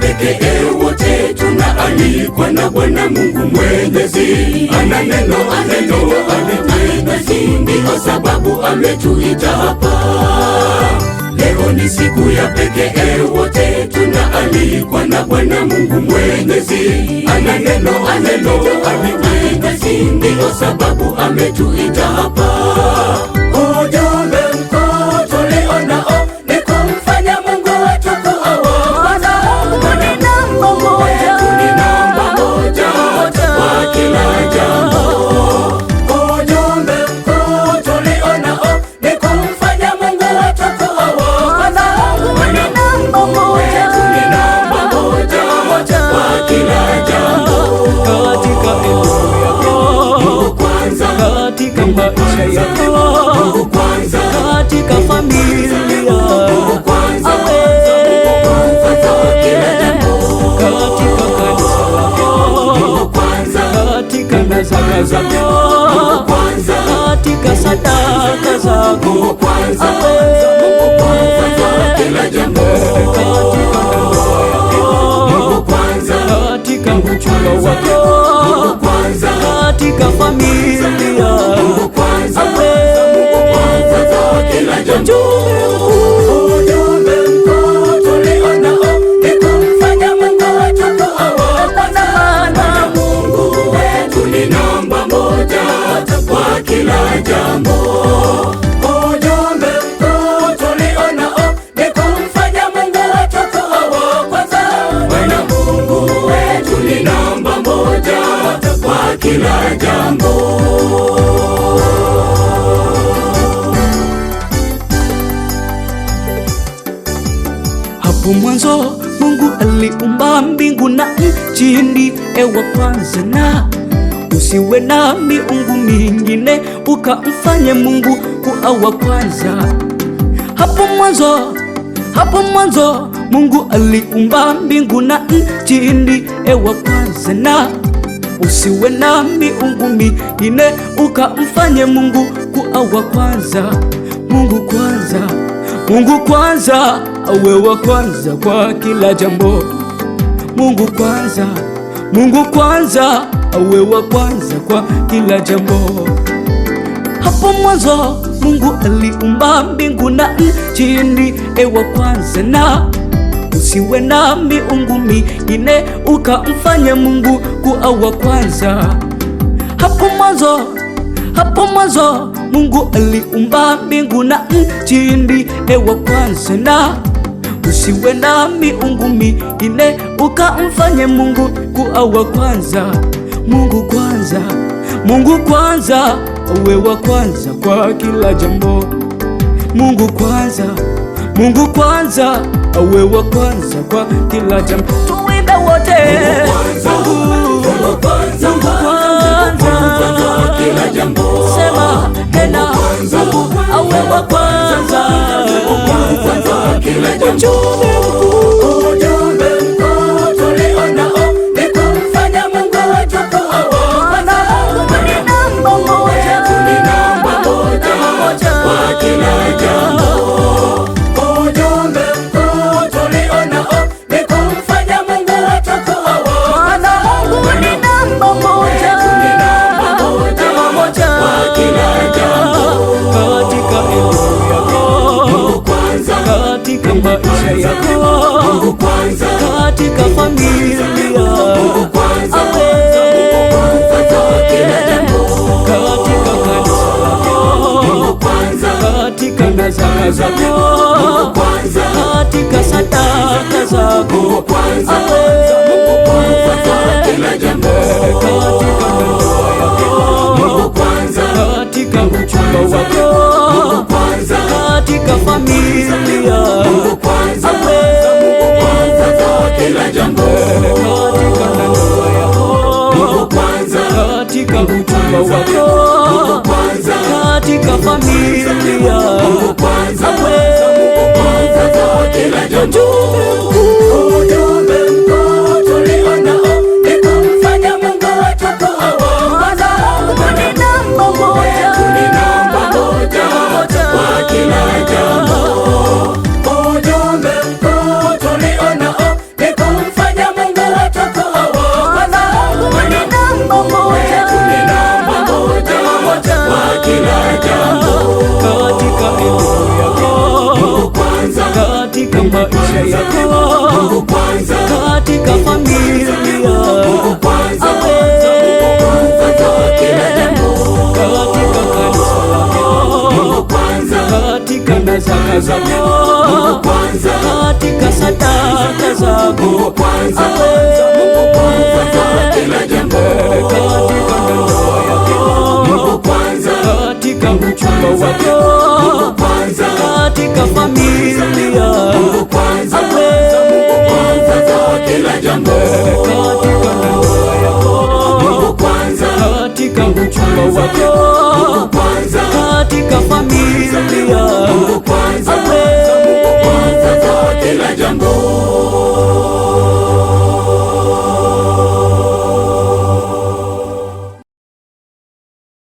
pekee wote tunaalikwa na Bwana Mungu Mwenyezi. Ana neno ametenda, ndio sababu ametuita hapa. Leo ni siku ya pekee, wote tunaalikwa na Bwana Mungu Mwenyezi. Ana neno ametenda, ndio sababu ametuita hapa. Ujumbe mkuu tulio nao ni kumfanya Mungu wetu kuwa wa kwanza. Ni namba moja kwa kila jambo. Ujumbe mkuu tulio nao ni kumfanya Mungu wetu kuwa wa kwanza. Ni namba moja kwa kila jambo. Katika elimu yako, Mungu kwanza. katika maisha yako, Mungu kwanza. katika familia, Mungu kwanza. Kila jambo. katika kanisa lako, Mungu kwanza. katika nazaka zako, Mungu kwanza. katika sadaka zako, Mungu kwanza. Kila jambo. katika ndoa yako, Mungu kwanza. katika uchumba wako, Mungu kwanza. katika familia, Mungu kwanza. Kila jambo. Ujumbe mkuu tulio nao ni kumfanya Mungu wetu kuwa wa kwanza. Maana Mungu wetu ni namba moja kwa kila jambo. Ujumbe mkuu tulio nao ni kumfanya Mungu wetu kuwa wa kwanza. Maana Mungu wetu ni namba moja kwa kila jambo. Hapo mwanzo Mungu aliumba mbingu na nchi, ndiye wa kwanza, na usiwe na miungu mingine ukamfanye Mungu kuwa wa kwanza. Hapo mwanzo Mungu aliumba mbingu na nchi, ndiye wa kwanza, na usiwe na miungu mingine ukamfanye Mungu kuwa wa kwanza. Mungu kwanza, Mungu kwanza, awe wa kwanza kwa kila jambo. Mungu kwanza, Mungu kwanza, awe wa kwanza kwa kila jambo. Hapo mwanzo Mungu aliumba mbingu na nchi, ndiye wa kwanza, na usiwe na miungu mingine ukamfanye Mungu kuwa wa kwanza. Hapo mwanzo Mungu aliumba mbingu na nchi, ndiye wa kwanza, na usiwe na miungu mingine ukamfanye Mungu kuwa wa kwanza. Mungu kwanza, Mungu kwanza, awe wa kwanza kwa kila jambo. Mungu kwanza, Mungu kwanza, awe wa kwanza kwa kila jambo. Tuimbe wote. Mungu kwanza. Kila jambo. Sema tena, Mungu awe wa kwanza. Kila jambo. Ujumbe mkuu tulio nao ni kumfanya Mungu wetu kuwa wa kwanza. Ni namba moja kwa kila jambo. Ujumbe mkuu tulio nao ni kumfanya Mungu wetu kuwa wa kwanza. Ni namba moja kwa kila jambo. Katika elimu yako, Mungu kwanza. katika maisha yako, Mungu kwanza. katika familia, Mungu kwanza. Kila jambo. katika kanisa lako, Mungu kwanza. katika nazaka zako, Mungu kwanza. katika sadaka zako, Mungu kwanza. Kila jambo. katika ndoa yako, Mungu kwanza. katika uchumba wako, Mungu kwanza. katika familia, Mungu kwanza. Kila jambo. katika ndoa yako, Mungu kwanza. katika uchumba wako, Mungu kwanza. katika familia, Mungu kwanza. Kila jambo. Ujumbe mkuu tulio nao ni kumfanya Mungu wetu kuwa wa kwanza. Ni namba moja kwa kila jambo. Ujumbe mkuu tulio nao ni kumfanya katika familia, Mungu kwanza, Mungu kwanza kila jambo, katika kanisa lako, Mungu kwanza, katika na zaka zako, Mungu kwanza, katika sadaka zako, Mungu kwanza, Mungu kwanza kila jambo, katika ndoa yako, Mungu kwanza, katika uchumba wako, Mungu kwanza, katika familia, Mungu kwanza, Mungu kwanza kila jambo, katika ndoa yako, Mungu kwanza, katika uchumba wako,